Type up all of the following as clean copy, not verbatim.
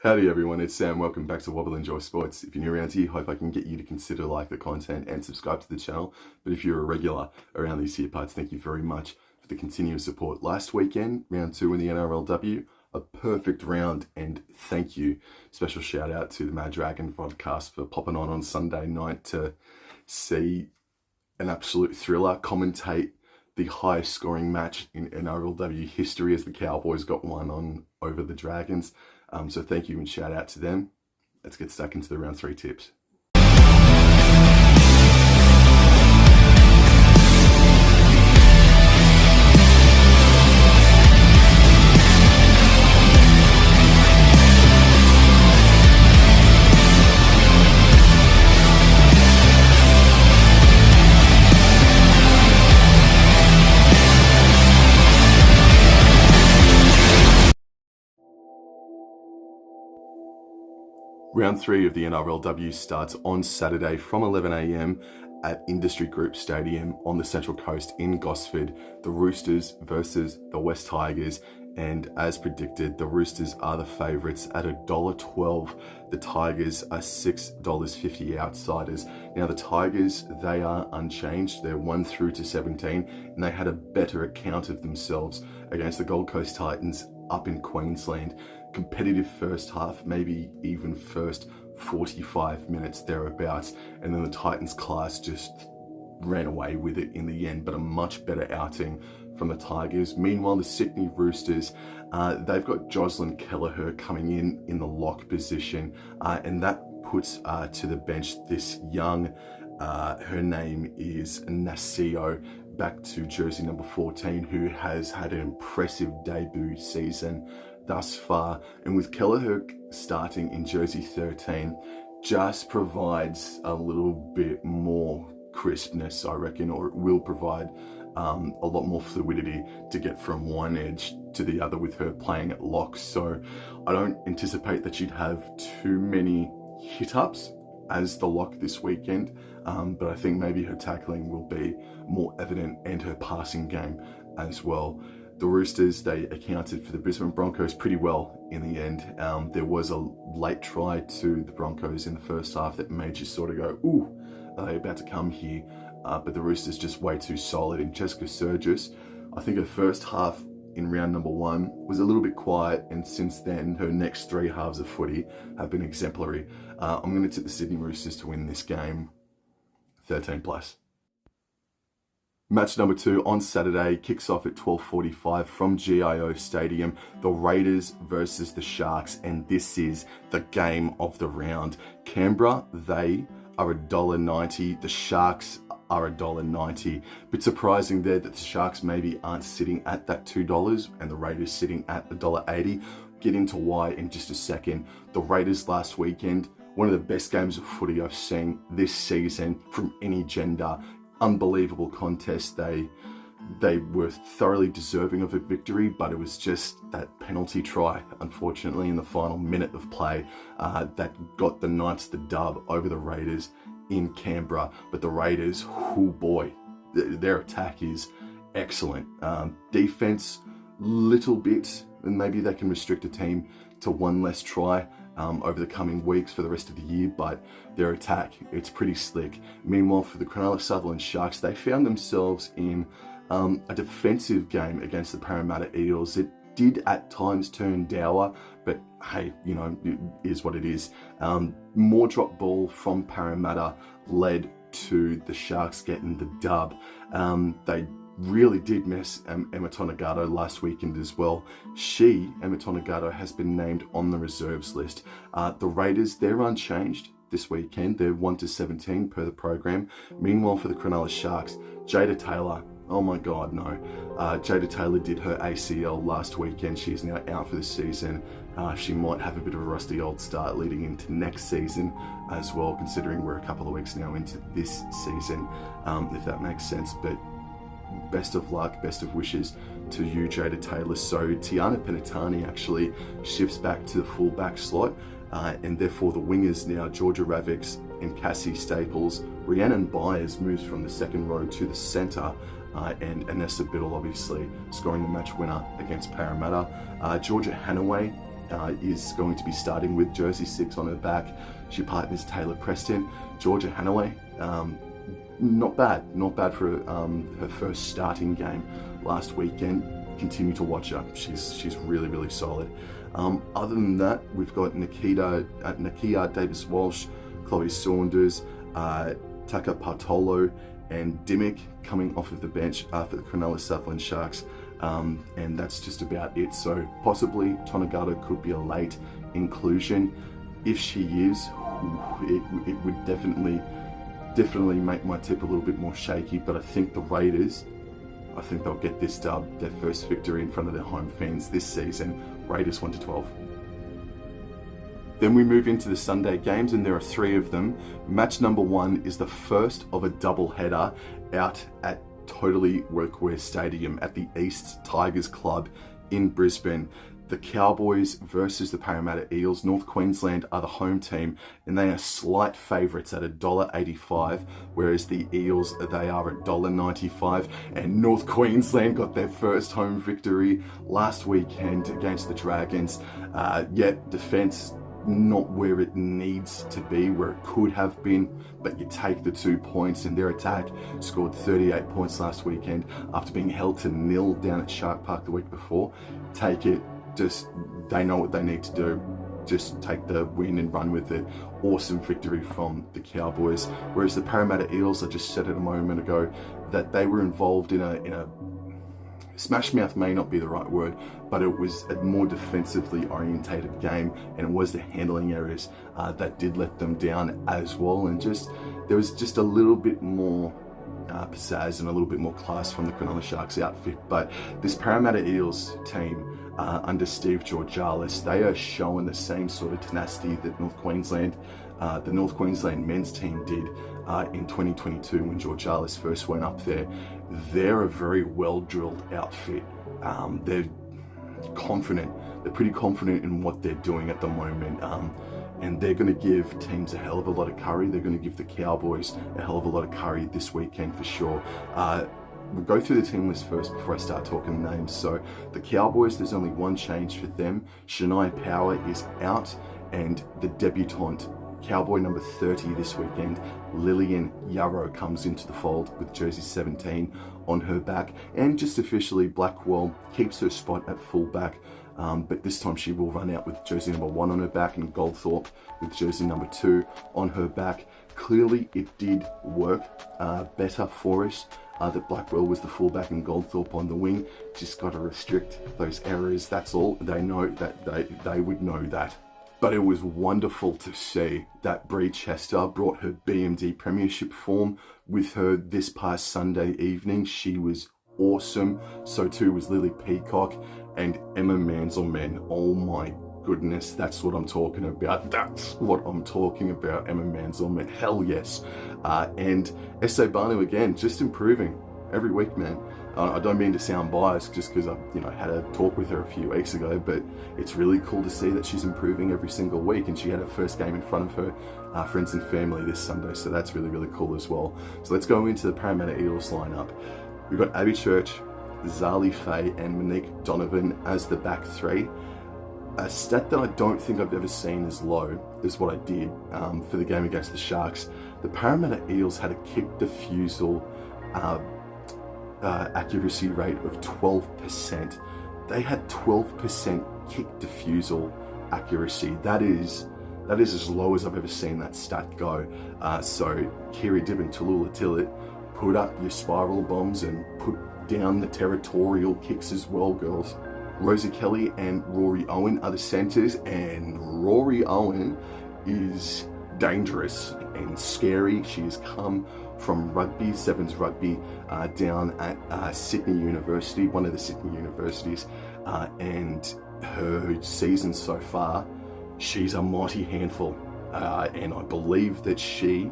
Howdy everyone, it's Sam. Welcome back to Wobble Enjoy Sports. If you're new around here, hope I can get you to consider like the content and subscribe to the channel. But if you're a regular around these here parts, thank you very much for the continuous support. Last weekend, round 2 in the NRLW, a perfect round, and thank you. Special shout out to the Mad Dragon podcast for popping on Sunday night to see an absolute thriller, commentate the highest scoring match in NRLW history as the Cowboys got one on over the Dragons. So thank you and shout out to them. Let's get stuck into the round 3 tips. Round 3 of the NRLW starts on Saturday from 11 a.m. at Industry Group Stadium on the Central Coast in Gosford. The Roosters versus the West Tigers, and as predicted, the Roosters are the favourites at $1.12. The Tigers are $6.50 outsiders. Now the Tigers, they are unchanged. They're 1 through to 17, and they had a better account of themselves against the Gold Coast Titans up in Queensland. Competitive first half, maybe even first 45 minutes thereabouts, and then the Titans class just ran away with it in the end, but a much better outing from the Tigers. Meanwhile, the Sydney Roosters, they've got Jocelyn Kelleher coming in the lock position, and that puts to the bench this young, her name is Nasio, back to jersey number 14, who has had an impressive debut season thus far, and with Kelleher starting in jersey 13, just provides a little bit more crispness, I reckon, or it will provide a lot more fluidity to get from one edge to the other with her playing at lock. So I don't anticipate that she'd have too many hit-ups as the lock this weekend, but I think maybe her tackling will be more evident and her passing game as well. The Roosters, they accounted for the Brisbane Broncos pretty well in the end. There was a late try to the Broncos in the first half that made you sort of go, ooh, are they about to come here? But the Roosters just way too solid. And Jessica Sergis, I think her first half in round number 1 was a little bit quiet, and since then her next 3 halves of footy have been exemplary. I'm going to tip the Sydney Roosters to win this game 13+. Match number 2 on Saturday kicks off at 12:45 from GIO Stadium. The Raiders versus the Sharks, and this is the game of the round. Canberra, they are $1.90. The Sharks are $1.90. Bit surprising there that the Sharks maybe aren't sitting at that $2 and the Raiders sitting at $1.80. Get into why in just a second. The Raiders last weekend, one of the best games of footy I've seen this season from any gender. Unbelievable contest. They were thoroughly deserving of a victory, but it was just that penalty try, unfortunately, in the final minute of play that got the Knights the dub over the Raiders in Canberra. But the Raiders, oh boy, their attack is excellent. Defense, little bit, and maybe they can restrict a team to 1 less try over the coming weeks for the rest of the year, but their attack, it's pretty slick. Meanwhile, for the Cronulla Sutherland Sharks, they found themselves in a defensive game against the Parramatta Eels. It did at times turn dour, but hey, you know, it is what it is. More drop ball from Parramatta led to the Sharks getting the dub. They really did miss Emma Tonegado last weekend as well. Emma Tonegado, has been named on the reserves list. The Raiders, they're unchanged this weekend. They're 1 to 17 per the program. Meanwhile, for the Cronulla Sharks, Jada Taylor, oh my God, no. Jada Taylor did her ACL last weekend. She's now out for the season. She might have a bit of a rusty old start leading into next season as well, considering we're a couple of weeks now into this season, if that makes sense. But best of luck, best of wishes to you, Jada Taylor. So Tiana Penitani actually shifts back to the fullback slot, and therefore the wingers now, Georgia Ravix and Cassie Staples. Rhiannon Byers moves from the second row to the centre, and Anessa Biddle obviously scoring the match winner against Parramatta. Georgia Hanaway is going to be starting with jersey 6 on her back. She partners Taylor Preston. Georgia Hanaway, not bad for her first starting game last weekend. Continue to watch her. She's really, really solid. Other than that, we've got Nakia Davis-Walsh, Chloe Saunders, Taka Partolo, and Dimmick coming off of the bench for the Cronulla Southland Sharks. And that's just about it. So possibly Tonegata could be a late inclusion. If she is, it would definitely make my tip a little bit more shaky. But I think the Raiders, they'll get this dub, their first victory in front of their home fans this season. Raiders 1-12. Then we move into the Sunday games, and there are 3 of them. Match number 1 is the first of a doubleheader out at Totally Workwear Stadium at the East Tigers Club in Brisbane. The Cowboys versus the Parramatta Eels. North Queensland are the home team, and they are slight favourites at $1.85, whereas the Eels, they are $1.95. And North Queensland got their first home victory last weekend against the Dragons. Yet defence not where it needs to be, where it could have been, but you take the 2 points, and their attack scored 38 points last weekend after being held to 0 down at Shark Park the week before. Take it. Just, they know what they need to do. Just take the win and run with it. Awesome victory from the Cowboys. Whereas the Parramatta Eels, I just said it a moment ago, that they were involved in a smash mouth may not be the right word, but it was a more defensively orientated game, and it was the handling errors that did let them down as well. And there was just a little bit more pizzazz and a little bit more class from the Cronulla Sharks outfit. But this Parramatta Eels team, under Steve Georgalis, they are showing the same sort of tenacity that the North Queensland men's team did in 2022 when Georgalis first went up there. They're a very well-drilled outfit. They're confident. They're pretty confident in what they're doing at the moment. And they're going to give teams a hell of a lot of curry. They're going to give the Cowboys a hell of a lot of curry this weekend for sure. We'll go through the team list first before I start talking names. So the Cowboys, there's only one change for them. Shania Power is out, and the debutante, Cowboy number 30 this weekend, Lillian Yarrow, comes into the fold with jersey 17 on her back. And just officially, Blackwell keeps her spot at fullback. But this time she will run out with jersey number 1 on her back, and Goldthorpe with jersey number 2 on her back. Clearly it did work better for us that Blackwell was the fullback and Goldthorpe on the wing. Just got to restrict those errors, that's all. They know that they would know that. But it was wonderful to see that Bree Chester brought her BMD Premiership form with her this past Sunday evening. She was awesome. So too was Lily Peacock and Emma Manzelman. Oh my goodness, that's what I'm talking about. That's what I'm talking about, Emma Manzelman. Hell yes. And S.A. Banu again, just improving every week, man. I don't mean to sound biased just because I had a talk with her a few weeks ago, but it's really cool to see that she's improving every single week, and she had her first game in front of her friends and family this Sunday, so that's really, really cool as well. So let's go into the Parramatta Eels lineup. We've got Abby Church, Zali Faye, and Monique Donovan as the back 3. A stat that I don't think I've ever seen as low as what I did for the game against the Sharks. The Parramatta Eels had a kick defusal accuracy rate of 12%. They had 12% kick defusal accuracy. That is as low as I've ever seen that stat go. So Kiri Dibben, Tallulah Tillett, put up your spiral bombs and put down the territorial kicks as well, girls. Rosie Kelly and Rory Owen are the centres, and Rory Owen is dangerous and scary. She has come from rugby, Sevens rugby, down at Sydney University, one of the Sydney universities, and her season so far, she's a mighty handful, and I believe that she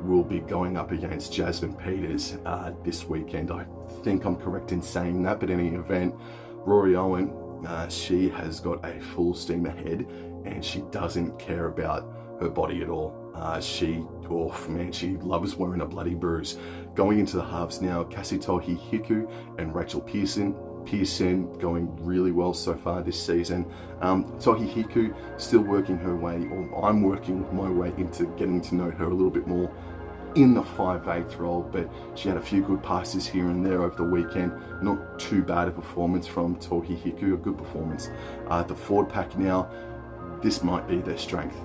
will be going up against Jasmine Peters this weekend. I think I'm correct in saying that, but in any event, Rory Owen, she has got a full steam ahead, and she doesn't care about her body at all. She loves wearing a bloody bruise. Going into the halves now, Cassie Tohi Hiku and Rachel Pearson. Pearson going really well so far this season. Tohi Hiku still working her way, or I'm working my way into getting to know her a little bit more in the 5/8 role, but she had a few good passes here and there over the weekend. Not too bad a performance from Tohi Hiku, a good performance. The forward pack now, this might be their strength.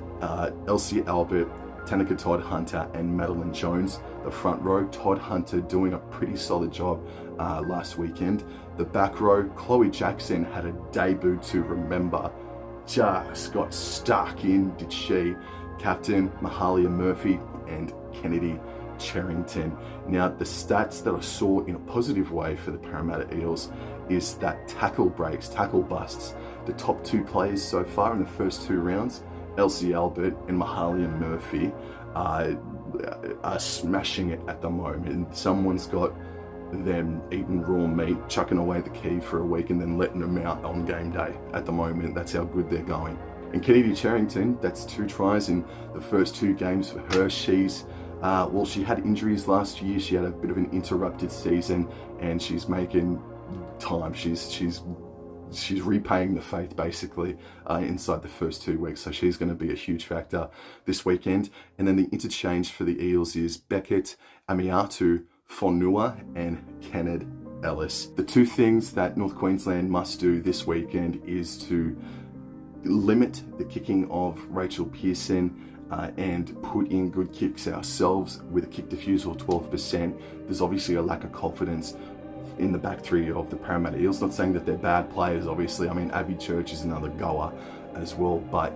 Elsie Albert, Tanika Todd Hunter and Madeline Jones. The front row, Todd Hunter doing a pretty solid job last weekend. The back row, Chloe Jackson had a debut to remember. Just got stuck in, did she? Captain Mahalia Murphy and Kennedy Cherrington. Now, the stats that I saw in a positive way for the Parramatta Eels is that tackle breaks, tackle busts. The top two players so far in the first two rounds, Elsie Albert and Mahalia Murphy, are smashing it at the moment. Someone's got them eating raw meat, chucking away the key for a week and then letting them out on game day at the moment. That's how good they're going. And Kennedy Cherrington, that's 2 tries in the first 2 games for her. She's she had injuries last year. She had a bit of an interrupted season, and she's making time. She's repaying the faith basically inside the first 2 weeks. So she's going to be a huge factor this weekend. And then the interchange for the Eels is Beckett, Amiatu, Fonua, and Kenneth Ellis. The 2 things that North Queensland must do this weekend is to limit the kicking of Rachel Pearson and put in good kicks ourselves with a kick diffusal of 12%. There's obviously a lack of confidence in the back 3 of the Parramatta Eels. Not saying that they're bad players, obviously. I mean, Abby Church is another goer as well, but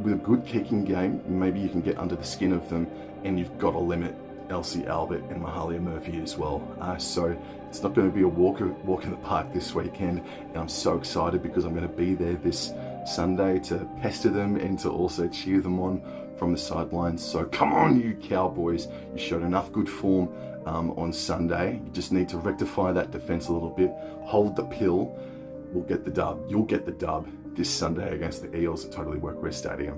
with a good kicking game, maybe you can get under the skin of them, and you've got to limit Elsie Albert and Mahalia Murphy as well. So it's not going to be a walk in the park this weekend, and I'm so excited because I'm going to be there this Sunday to pester them and to also cheer them on from the sidelines. So come on, you Cowboys. You showed enough good form on Sunday. You just need to rectify that defense a little bit, hold the pill. We'll get the dub. You'll get the dub this Sunday against the Eels at Totally Workwear Stadium.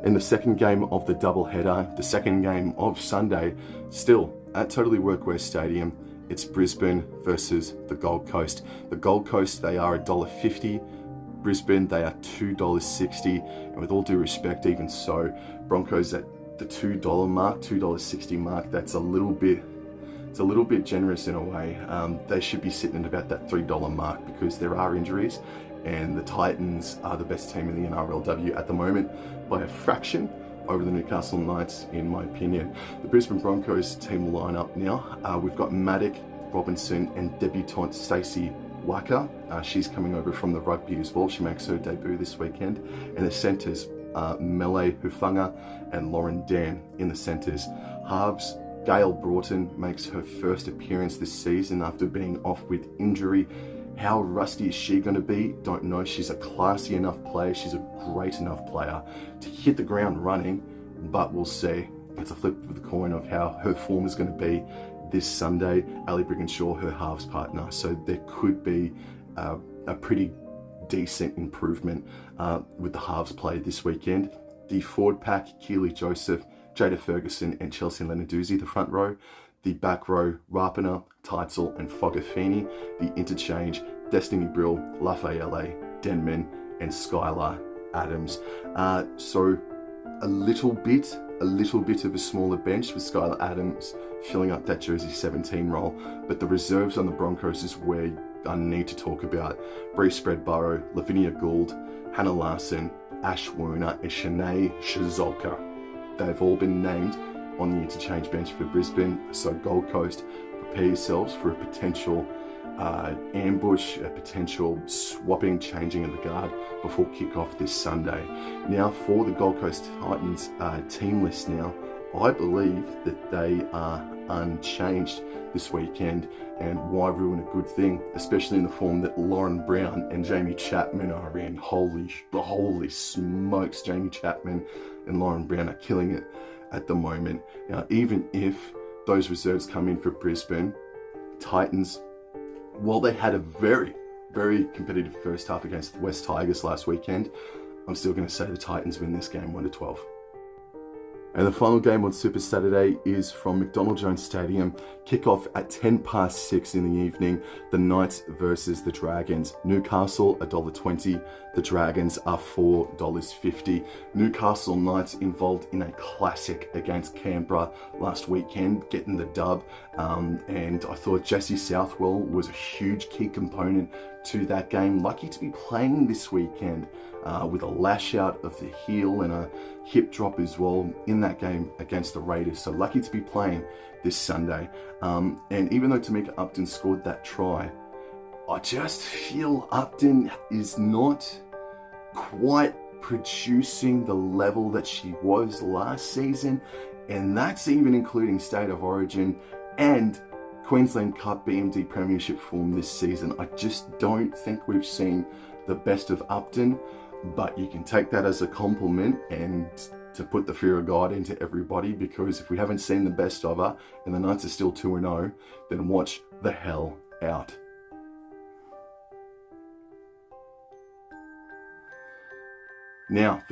In the second game of the doubleheader, the second game of Sunday, still at Totally Workwear Stadium, it's Brisbane versus the Gold Coast. The Gold Coast, they are $1.50. Brisbane, they are $2.60. And with all due respect, even so, Broncos at the $2 mark, $2.60 mark, that's a little bit generous in a way. They should be sitting at about that $3 mark because there are injuries, and the Titans are the best team in the NRLW at the moment by a fraction over the Newcastle Knights, in my opinion. The Brisbane Broncos team lineup now, we've got Maddock, Robinson, and debutante Stacey Waka. She's coming over from the rugby as well. She makes her debut this weekend. And the centres, Mele Hufanga and Lauren Dan in the centres. Halves, Gail Broughton makes her first appearance this season after being off with injury. How rusty is she going to be? Don't know. She's a classy enough player. She's a great enough player to hit the ground running, but we'll see. It's a flip of the coin of how her form is going to be this Sunday. Ali Brigginshaw, her halves partner. So there could be a pretty decent improvement with the halves play this weekend. The forward pack, Keely Joseph, Jada Ferguson and Chelsea Lenarduzzi, the front row. The back row, Rapana, Teitzel and Fogafini. The interchange, Destiny Brill, Lafayette, Denman and Skylar Adams. So a little bit of a smaller bench with Skylar Adams filling up that jersey 17 role, but the reserves on the Broncos is where I need to talk about. Bree Spreadborough, Lavinia Gould, Hannah Larson, Ash Werner and Shanae Shazolka. They've all been named on the interchange bench for Brisbane. So Gold Coast, prepare yourselves for a potential ambush, a potential swapping, changing of the guard before kickoff this Sunday. Now for the Gold Coast Titans team list now, I believe that they are unchanged this weekend, and why ruin a good thing, especially in the form that Lauren Brown and Jamie Chapman are in. Holy smokes, Jamie Chapman and Lauren Brown are killing it at the moment. Now, even if those reserves come in for Brisbane, Titans, while they had a very, very competitive first half against the West Tigers last weekend, I'm still going to say the Titans win this game 1-12. And the final game on Super Saturday is from McDonald Jones Stadium. Kickoff at 6:10 in the evening. The Knights versus the Dragons. Newcastle $1.20. The Dragons are $4.50. Newcastle Knights involved in a classic against Canberra last weekend, getting the dub. And I thought Jesse Southwell was a huge key component to that game. Lucky to be playing this weekend with a lash out of the heel and a hip drop as well in that game against the Raiders. So lucky to be playing this Sunday. And even though Tamika Upton scored that try, I just feel Upton is not quite producing the level that she was last season. And that's even including State of Origin and Queensland Cup BMD Premiership form this season. I just don't think we've seen the best of Upton, but you can take that as a compliment and to put the fear of God into everybody, because if we haven't seen the best of her and the Knights are still 2-0, then watch the hell out. Now,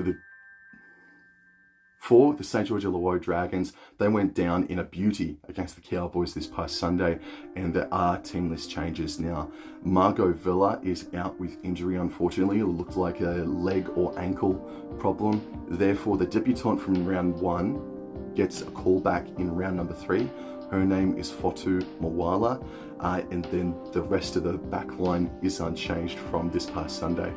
for the St. George Illawarra Dragons, they went down in a beauty against the Cowboys this past Sunday, and there are team list changes now. Margot Villa is out with injury, unfortunately. It looked like a leg or ankle problem. Therefore, the debutante from round 1 gets a call back in round number 3. Her name is Fotu Mawala, and then the rest of the back line is unchanged from this past Sunday.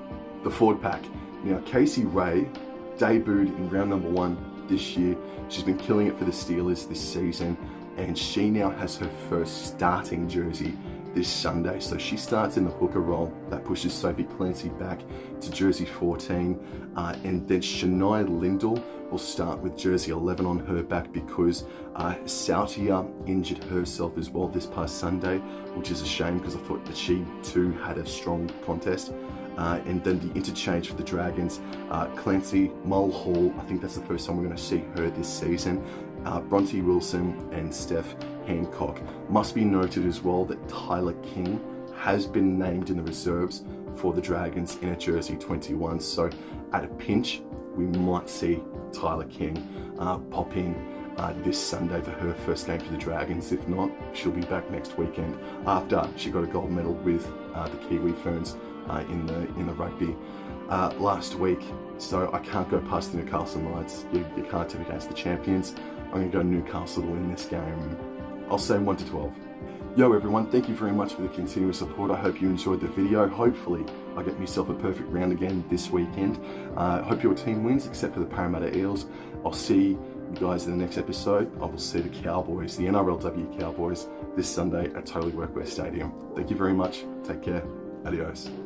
The forward pack. Now, Casey Ray debuted in round number 1 this year. She's been killing it for the Steelers this season, and she now has her first starting jersey this Sunday. So she starts in the hooker role. That pushes Sophie Clancy back to jersey 14, and then Shania Lindell will start with jersey 11 on her back, because Sautia injured herself as well this past Sunday, which is a shame because I thought that she too had a strong contest. And then the interchange for the Dragons, Clancy Mulhall, I think that's the first time we're going to see her this season. Bronte Wilson and Steph Hancock. Must be noted as well that Tyler King has been named in the reserves for the Dragons in a jersey 21. So at a pinch, we might see Tyler King pop in this Sunday for her first game for the Dragons. If not, she'll be back next weekend after she got a gold medal with the Kiwi Ferns in the rugby last week. So I can't go past the Newcastle Knights. You can't tip against the champions. I'm going to go Newcastle to win this game. I'll say 1-12. Yo everyone, thank you very much for the continuous support. I hope you enjoyed the video. Hopefully I get myself a perfect round again this weekend. Hope your team wins, except for the Parramatta Eels. I'll see you guys in the next episode. I will see the Cowboys, the NRLW Cowboys, this Sunday at Totally Workwear Stadium. Thank you very much. Take care. Adios.